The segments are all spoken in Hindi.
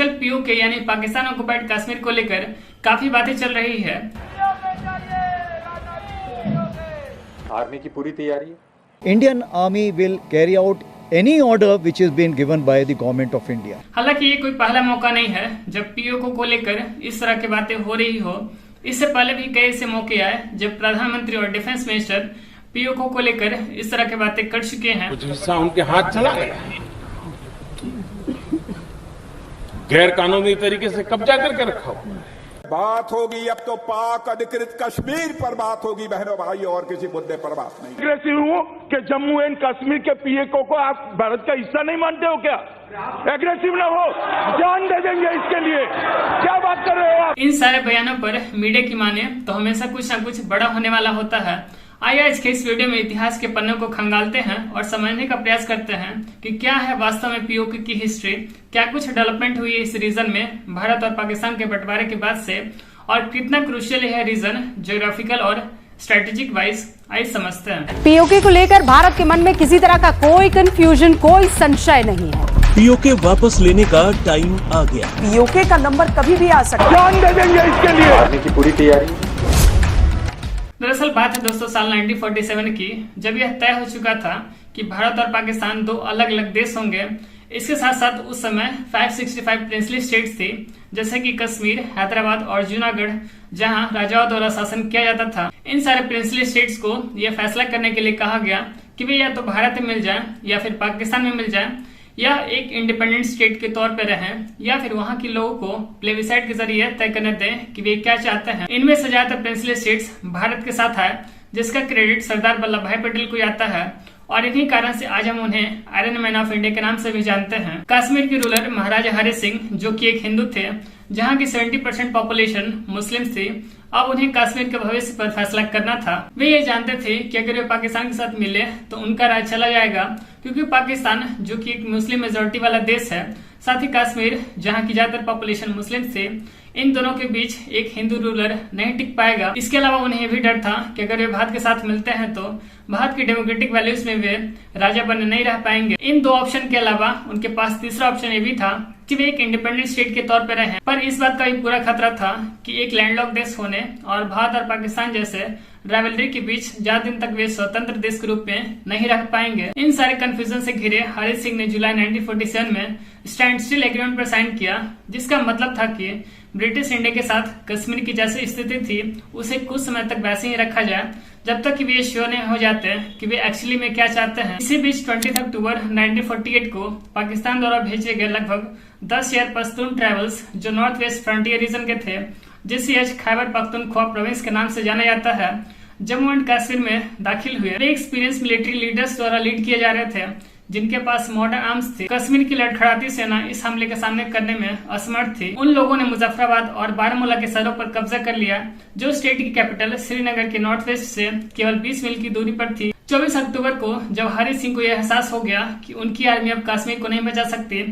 आजकल पीओके यानी पाकिस्तान ऑक्युपाइड कश्मीर को लेकर काफी बातें चल रही है। आर्मी की पूरी तैयारी है। Indian Army will carry out any order which is being given by the government of India. हालांकि ये कोई पहला मौका नहीं है जब पीओके को लेकर इस तरह की बातें हो रही हो। इससे पहले भी कई ऐसे मौके आए जब प्रधानमंत्री और डिफेंस मिनिस्टर पीओके को लेकर इस तरह की बातें कर चुके हैं। कुछ हिस्सा उनके हाथ चला गया, गैर कानूनी तरीके से कब्जा करके रखा हुआ। बात होगी अब तो पाक अधिकृत कश्मीर पर बात होगी बहनों भाई, और किसी मुद्दे पर बात नहीं। एग्रेसिव हूँ कि जम्मू एंड कश्मीर के पीओके को आप भारत का हिस्सा नहीं मानते हो क्या? एग्रेसिव ना हो, जान दे देंगे इसके लिए। क्या बात कर रहे हो आप? इन सारे बयानों पर मीडिया की माने तो हमेशा कुछ न कुछ बड़ा होने वाला होता है। आइए आज के इस वीडियो में इतिहास के पन्नों को खंगालते हैं और समझने का प्रयास करते हैं कि क्या है वास्तव में पीओके की हिस्ट्री, क्या कुछ डेवलपमेंट हुई है इस रीजन में भारत और पाकिस्तान के बंटवारे के बाद से, और कितना क्रूशियल है रीजन ज्योग्राफिकल और स्ट्रेटेजिक वाइज। आइए समझते हैं। पीओके को लेकर भारत के मन में किसी तरह का कोई कंफ्यूजन, कोई संशय नहीं है। पीओके वापस लेने का टाइम आ गया। पीओके का नंबर कभी भी आ सकता है, जान दे देंगे इसके लिए। आर्मी की पूरी तैयारी। दरअसल बात है दोस्तों साल 1947 की, जब यह तय हो चुका था कि भारत और पाकिस्तान दो अलग अलग देश होंगे। इसके साथ साथ उस समय 565 प्रिंसली स्टेट्स थी, जैसे कि कश्मीर, हैदराबाद और जूनागढ़, जहां राजाओं द्वारा शासन किया जाता था। इन सारे प्रिंसली स्टेट्स को यह फैसला करने के लिए कहा गया कि वे या तो भारत में मिल जाए या फिर पाकिस्तान में मिल जाए, या एक इंडिपेंडेंट स्टेट के तौर पर रहें, या फिर वहां के लोगों को प्लेबिसाइड के जरिए तय करने दें कि वे क्या चाहते हैं। इनमें से ज्यादातर प्रिंसली स्टेट्स भारत के साथ है, जिसका क्रेडिट सरदार वल्लभ भाई पटेल को जाता है, और इन्हीं कारण से आज हम उन्हें आयरन मैन ऑफ इंडिया के नाम से भी जानते हैं। कश्मीर के रूलर महाराजा हरि सिंह, जो कि एक हिंदू थे, जहां की 70% पॉपुलेशन मुस्लिम थी, अब उन्हें कश्मीर के भविष्य पर फैसला करना था। वे ये जानते थे कि अगर वे पाकिस्तान के साथ मिले तो उनका राज चला जाएगा, क्योंकि पाकिस्तान जो कि एक मुस्लिम मेजोरिटी वाला देश है, साथ ही कश्मीर जहां की ज्यादातर पॉपुलेशन मुस्लिम थे, इन दोनों के बीच एक हिंदू रूलर नहीं टिक पाएगा। इसके अलावा उन्हें यह भी डर था कि अगर वे भारत के साथ मिलते हैं तो भारत की डेमोक्रेटिक वैल्यूज में वे राजा बने नहीं रह पाएंगे। इन दो ऑप्शन के अलावा उनके पास तीसरा ऑप्शन ये भी था कि वे एक इंडिपेंडेंट स्टेट के तौर पर रहें। पर इस बात का भी पूरा खतरा था कि एक लैंडलॉक देश होने और भारत और पाकिस्तान जैसे राइवलरी के बीच ज्यादा दिन तक वे स्वतंत्र देश के रूप में नहीं रह पाएंगे। इन सारे कंफ्यूजन से घिरे हरि सिंह ने जुलाई 1947 में स्टैंड स्टिल एग्रीमेंट पर साइन किया, जिसका मतलब था कि ब्रिटिश इंडिया के साथ कश्मीर की जैसी स्थिति थी उसे कुछ समय तक वैसे ही रखा जाए, जब तक कि वे श्योर नहीं हो जाते कि वे एक्चुअली में क्या चाहते हैं। इसी बीच 20 अक्टूबर 1948 को पाकिस्तान द्वारा भेजे गए लगभग 10 एयर पश्तून ट्रेवल्स, जो नॉर्थ वेस्ट फ्रंटियर रीजन के थे, जिसे आज खैबर पख्तूनख्वा प्रोविंस के नाम से जाना जाता है, जम्मू एंड कश्मीर में दाखिल हुए। वे एक्सपीरियंस मिलिट्री लीडर्स द्वारा लीड किए जा रहे थे, जिनके पास मॉडर्न आर्म्स थे। कश्मीर की लड़खड़ाती सेना इस हमले का सामना करने में असमर्थ थी। उन लोगों ने मुजफ्फराबाद और बारामूला के शहरों पर कब्जा कर लिया, जो स्टेट की कैपिटल श्रीनगर के नॉर्थ वेस्ट से केवल 20 मील की दूरी पर थी। 24 अक्टूबर को जब हरि सिंह को यह एहसास हो गया कि उनकी आर्मी अब कश्मीर को नहीं बचा सकती,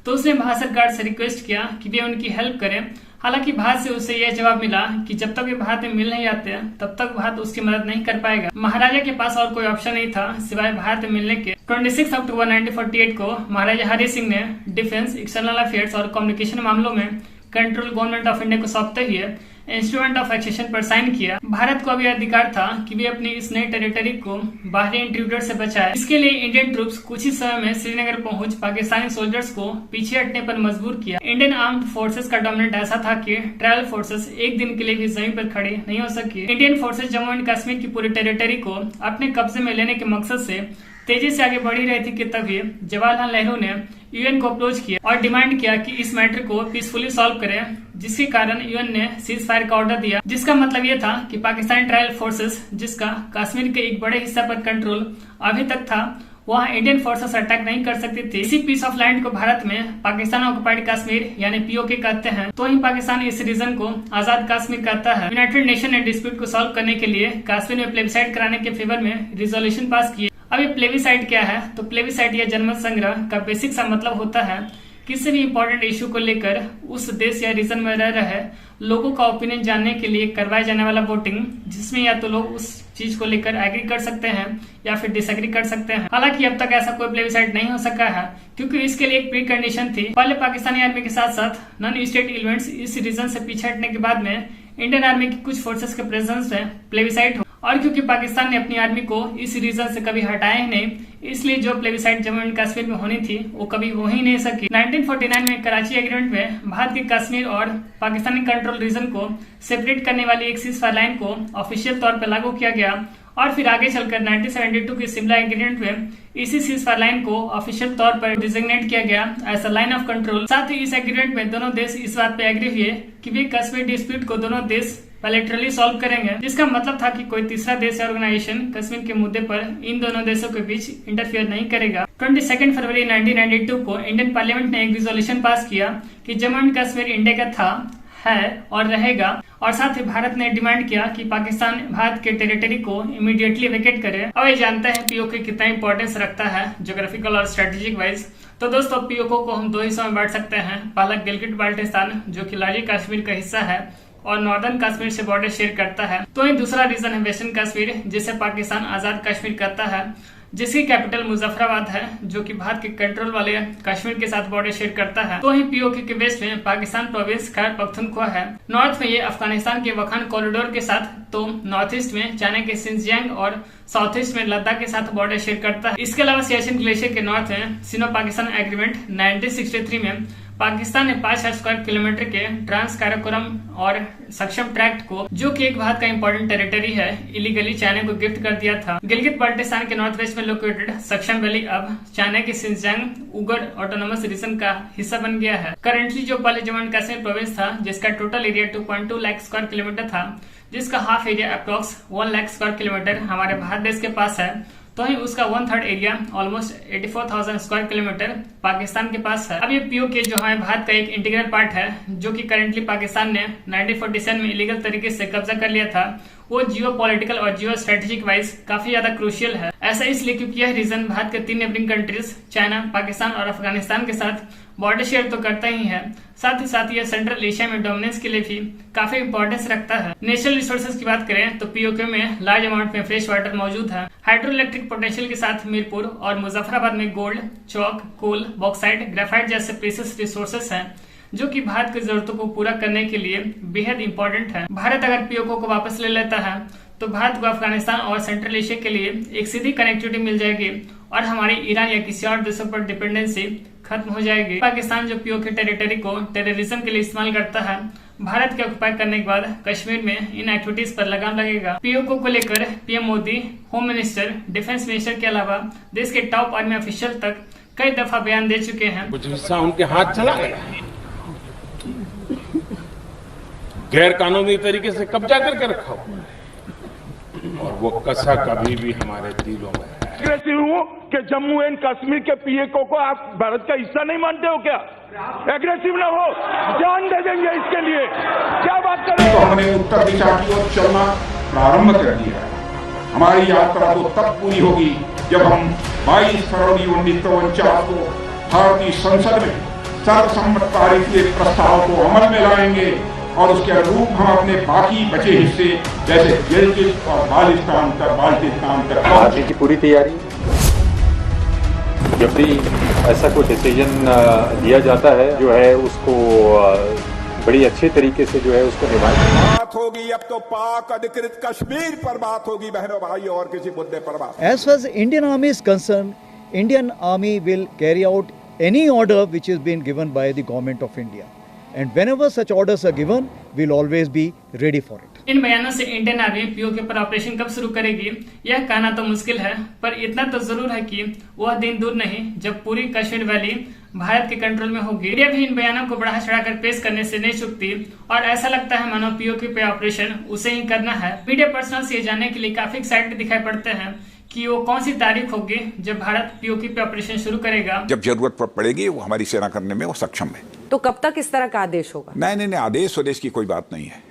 तो उसने भारत सरकार से रिक्वेस्ट किया कि वे उनकी हेल्प करें। हालांकि भारत से उसे यह जवाब मिला कि जब तक वे भारत में मिल नहीं आते तब तक भारत उसकी मदद नहीं कर पाएगा। महाराजा के पास और कोई ऑप्शन नहीं था सिवाय भारत में मिलने के। 26 अक्टूबर 1948 को महाराजा हरि सिंह ने डिफेंस, एक्सटर्नल अफेयर्स और कम्युनिकेशन मामलों में कंट्रोल गवर्नमेंट ऑफ इंडिया को सौंपते हुए इंस्ट्रूमेंट ऑफ एक्सेशन पर साइन किया। भारत को अब यह अधिकार था कि वे अपनी इस नई टेरिटरी को बाहरी इंट्रूडर से बचाए। इसके लिए इंडियन ट्रूप्स कुछ ही समय में श्रीनगर पहुंच पाकिस्तानी सोल्जर्स को पीछे हटने पर मजबूर किया। इंडियन आर्म्ड फोर्सेस का डोमिनेंट ऐसा था कि ट्रायल फोर्सेस एक दिन के लिए भी जमीन पर खड़ी नहीं हो सकी। Indian forces Jammu and Kashmir की पूरी टेरिटरी को अपने कब्जे में लेने के मकसद से तेजी से आगे बढ़ी रही थी कि तभी जवाहरलाल नेहरू ने यूएन को अप्रोच किया और डिमांड किया कि इस मैटर को पीसफुली सॉल्व करें, जिसके कारण यूएन ने सीज फायर का ऑर्डर दिया, जिसका मतलब ये था कि पाकिस्तानी ट्रायल फोर्सेस, जिसका कश्मीर के एक बड़े हिस्से पर कंट्रोल अभी तक था, वहाँ इंडियन फोर्सेस अटैक नहीं कर सकती थी। इसी पीस ऑफ लैंड को भारत में पाकिस्तान ऑक्युपाइड कश्मीर यानी पीओके कहते हैं, तो ही पाकिस्तान इस रीजन को आजाद कश्मीर कहता है। यूनाइटेड नेशन ने डिस्प्यूट को सॉल्व करने के लिए कश्मीर में प्लेबिसाइड कराने के फेवर में रिजोल्यूशन पास किए। अब ये प्लेबिसाइड क्या है? तो प्लेबिसाइड या जनमत संग्रह का बेसिक सा मतलब होता है किसी भी इम्पोर्टेंट इशू को लेकर उस देश या रीजन में रह रहे लोगों का ओपिनियन जानने के लिए करवाए जाने वाला वोटिंग, जिसमें या तो लोग उस चीज को लेकर एग्री कर सकते हैं या फिर डिसएग्री कर सकते हैं। हालांकि अब तक ऐसा कोई प्लेबिसाइट नहीं हो सका है, क्योंकि इसके लिए एक प्री कंडीशन थी। पहले पाकिस्तानी आर्मी के साथ साथ नॉन स्टेट एलिमेंट्स इस रीजन से पीछे हटने के बाद में इंडियन आर्मी की कुछ फोर्सेस के प्रेजेंस में प्लेबिसाइट हो, और क्योंकि पाकिस्तान ने अपनी आर्मी को इस रीजन से कभी हटाया ही नहीं, इसलिए जो प्लेबिसाइट जम्मू एंड कश्मीर में होनी थी वो कभी हो ही नहीं सकी। 1949 में कराची एग्रीमेंट में भारत के कश्मीर और पाकिस्तानी कंट्रोल रीजन को सेपरेट करने वाली एक सीजफायर लाइन को ऑफिशियल तौर पर लागू किया गया, और फिर आगे चलकर 1972 के शिमला एग्रीमेंट में इसी सीजफायर लाइन को ऑफिशियल तौर पर डिजिग्नेट किया गया as a line of control. साथ ही इस एग्रीमेंट में दोनों देश इस बात पे एग्री हुए कि वे कश्मीर डिस्प्यूट को दोनों देश बायलैटरली सॉल्व करेंगे, जिसका मतलब था कि कोई तीसरा देश या ऑर्गेनाइजेशन कश्मीर के मुद्दे पर इन दोनों देशों के बीच इंटरफियर नहीं करेगा। 22 फरवरी 1992 को इंडियन पार्लियामेंट ने एक रिजोल्यूशन पास किया कि जम्मू एंड कश्मीर इंडिया का था, है और रहेगा, और साथ ही भारत ने डिमांड किया कि पाकिस्तान भारत के टेरिटरी को इमीडिएटली वेकेट करे। अब ये जानते हैं पीओके कितना इंपॉर्टेंस रखता है ज्योग्राफिकल और स्ट्रेटेजिक वाइज। तो दोस्तों पीओके को हम दो हिस्सों में बांट सकते हैं। पहला गिलगिट बाल्टिस्तान जो कि लार्जी कश्मीर का हिस्सा है और नॉर्दर्न कश्मीर से बॉर्डर शेयर करता है, तो ही दूसरा रीजन है वेस्टर्न कश्मीर जिसे पाकिस्तान आजाद कश्मीर कहता है, जिसकी कैपिटल मुजफ्फराबाद है जो कि भारत के कंट्रोल वाले कश्मीर के साथ बॉर्डर शेयर करता है। तो ही पीओके के वेस्ट में पाकिस्तान प्रोविंस खैबर पख्तूनख्वा है, नॉर्थ में ये अफगानिस्तान के वखान कॉरिडोर के साथ, तो नॉर्थ ईस्ट में चाइना के सिंजियांग और साउथ ईस्ट में लद्दाख के साथ बॉर्डर शेयर करता है। इसके अलावा सियाचिन ग्लेशियर के नॉर्थ में सिनो पाकिस्तान एग्रीमेंट 1963 में पाकिस्तान ने 5,000 स्क्वायर किलोमीटर के ट्रांस काराकोरम और सक्षम ट्रैक्ट को, जो कि एक भारत का इंपॉर्टेंट टेरिटरी है, इलीगली चाइना को गिफ्ट कर दिया था। गिलगित बाल्टिस्तान के नॉर्थ वेस्ट में लोकेटेड सक्षम वैली अब चाइना के सिंजियांग उइगर ऑटोनोमस रीजन का हिस्सा बन गया है। करेंटली जो पहले जम्मू एंड कश्मीर प्रोविंस था, जिसका total area 2.2 lakh square kilometre था, जिसका half area approx 1 lakh square kilometre हमारे भारत देश के पास है, तो ही उसका 1/3 area almost 84,000 square kilometre Pakistan के पास है। अब ये पीओके जो है भारत का एक इंटीग्रल पार्ट है, जो कि करेंटली पाकिस्तान ने 1947 में इलीगल तरीके से कब्जा कर लिया था, वो जियो पॉलिटिकल और जियो स्ट्रेटेजिक वाइज काफी ज्यादा क्रूशियल है। ऐसा इसलिए क्योंकि यह रीजन भारत के 3 नेबरिंग कंट्रीज चाइना, पाकिस्तान और अफगानिस्तान के साथ बॉर्डर शेयर तो करता ही है, साथ ही यह सेंट्रल एशिया में डोमिनेंस के लिए भी काफी इंपॉर्टेंस रखता है। नेचुरल रिसोर्सेज की बात करें तो पीओके में लार्ज अमाउंट में फ्रेश वाटर मौजूद है। हाइड्रो इलेक्ट्रिक पोटेंशियल के साथ मीरपुर और मुजफ्फराबाद में गोल्ड, चौक, कोल, बॉक्साइट, ग्रेफाइट जैसे प्रीशियस रिसोर्सेज हैं, जो कि भारत की जरूरतों को पूरा करने के लिए बेहद इंपॉर्टेंट है। भारत अगर पीओके को वापस ले लेता है तो भारत को अफगानिस्तान और सेंट्रल एशिया के लिए एक सीधी कनेक्टिविटी मिल जाएगी और हमारी ईरान या किसी और देशों पर डिपेंडेंसी खत्म हो जाएगी। पाकिस्तान जो पीओके टेरिटरी को टेररिज्म के लिए इस्तेमाल करता है, भारत के ऑक्युपाई करने के बाद कश्मीर में इन एक्टिविटीज पर लगाम लगेगा। पीओके को लेकर PM Modi, home minister, defence minister के अलावा देश के टॉप आर्मी ऑफिशियल तक कई दफा बयान दे चुके हैं। कुछ हिस्सा उनके हाथ चला गया, गैर कानूनी तरीके से कब्जा करके रखा हुआ है, और वो कसा कभी भी हमारे दिलों में है। एग्रेसिव हूँ कि जम्मू एंड कश्मीर के पीओके को आप भारत का हिस्सा नहीं मानते हो क्या? एग्रेसिव ना हो, जान दे देंगे इसके लिए, क्या बात कर रहे तो हो? हमने उत्तर दिशा की ओर चलना प्रारंभ कर दिया है। हमारी यात्रा तो तब पूरी होगी जब हम 22 फरवरी 1949 को भारतीय संसद में सर्वसम्मत पारित हुए प्रस्ताव को अमल में लाएंगे और उसके अनुरूप हम अपने बाकी बचे हिस्से जैसे गिलगित और बाल्टिस्तान तक आर्मी की पूरी तैयारी है। जब भी ऐसा कोई डिसीजन दिया जाता है जो है उसको बड़ी अच्छे तरीके से जो है उसको निभाएं। बात होगी अब तो पाक अधिकृत कश्मीर पर बात होगी बहनों भाई, और किसी मुद्दे पर बात। As far as Indian Army is concerned, Indian Army will carry out any order which is being given by the government of India. And whenever such orders are given, we'll always be ready for it. इन बयानों से इंडियन आर्मी पीओके पर ऑपरेशन कब शुरू करेगी यह कहना तो मुश्किल है, पर इतना तो जरूर है कि वह दिन दूर नहीं जब पूरी कश्मीर वैली भारत के कंट्रोल में होगी। इंडिया भी इन बयानों को बढ़ा चढ़ाकर पेश करने से नहीं चूकती और ऐसा लगता है मानो पीओके पे ऑपरेशन उसे ही करना है। मीडिया पर्सनल्स ये जानने के लिए काफी एक्साइटेड दिखाई पड़ते हैं कि वो कौन सी तारीख होगी जब भारत पीओके पे ऑपरेशन शुरू करेगा। जब जरूरत पड़ेगी वो हमारी सेना करने में वो सक्षम है। तो कब तक इस तरह का आदेश होगा? नहीं, आदेश स्वदेश की कोई बात नहीं है।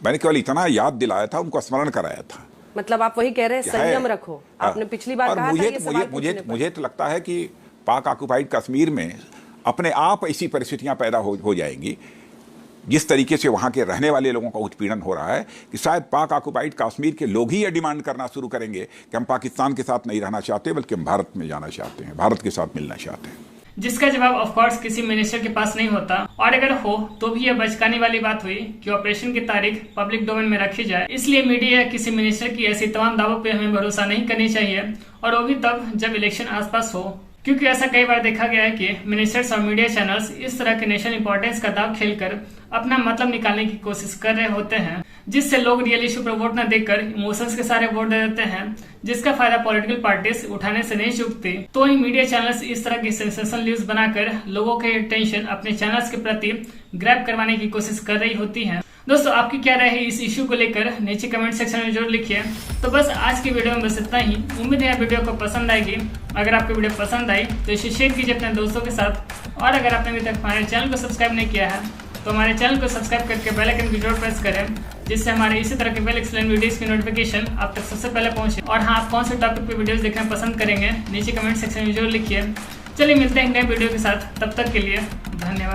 मैंने केवल इतना याद दिलाया था, उनको स्मरण कराया था। मतलब आप वही कह रहे हैं संयम रखो। आपने पिछली बार कहा था ये सवाल पूछने पर। मुझे तो लगता है कि पाक ऑक्युपाइड कश्मीर में अपने आप ऐसी परिस्थितियां पैदा हो जाएंगी जिस तरीके से वहाँ के रहने वाले लोगों का उत्पीड़न हो रहा है कि शायद पाक ऑक्युपाइड कश्मीर के लोग ही ये डिमांड करना शुरू करेंगे कि हम पाकिस्तान के साथ नहीं रहना चाहते बल्कि हम भारत में जाना चाहते हैं, भारत के साथ मिलना चाहते हैं। जिसका जवाब ऑफ कोर्स किसी मिनिस्टर के पास नहीं होता, और अगर हो तो भी यह बचकाने वाली बात हुई कि ऑपरेशन की तारीख पब्लिक डोमेन में रखी जाए। इसलिए मीडिया या किसी मिनिस्टर की ऐसी तमाम दावों पे हमें भरोसा नहीं करनी चाहिए, और वो भी तब जब इलेक्शन आसपास हो, क्योंकि ऐसा कई बार देखा गया है कि मिनिस्टर्स और मीडिया चैनल्स इस तरह के नेशनल इंपॉर्टेंस का दाव खेलकर अपना मतलब निकालने की कोशिश कर रहे होते हैं, जिससे लोग रियल इशू पर वोट न देकर इमोशंस के सारे वोट दे देते हैं, जिसका फायदा पॉलिटिकल पार्टीज उठाने से नहीं चूकती। तो ही मीडिया चैनल्स इस तरह की सेंसेशनल न्यूज बनाकर लोगों के अटेंशन अपने चैनल्स के प्रति ग्रैब करवाने की कोशिश कर रही होती है। दोस्तों, आपकी क्या राय है इस इशू को लेकर? नीचे कमेंट सेक्शन में जरूर लिखिए। तो बस आज की वीडियो में बस इतना ही। उम्मीद है वीडियो को पसंद आएगी। अगर आपको वीडियो पसंद आई तो इसे शेयर कीजिए अपने दोस्तों के साथ, और अगर आपने अभी तक हमारे चैनल को सब्सक्राइब नहीं किया है तो हमारे चैनल को सब्सक्राइब करके बेल आइकन की जरूर प्रेस करें, जिससे हमारे इसी तरह के वेल एक्सप्लेन वीडियोस की नोटिफिकेशन आप तक सबसे पहले पहुंचे। और हाँ, आप कौन से टॉपिक पे वीडियोस देखना पसंद करेंगे नीचे कमेंट सेक्शन में जरूर लिखिए। चलिए मिलते हैं नए वीडियो के साथ, तब तक के लिए धन्यवाद।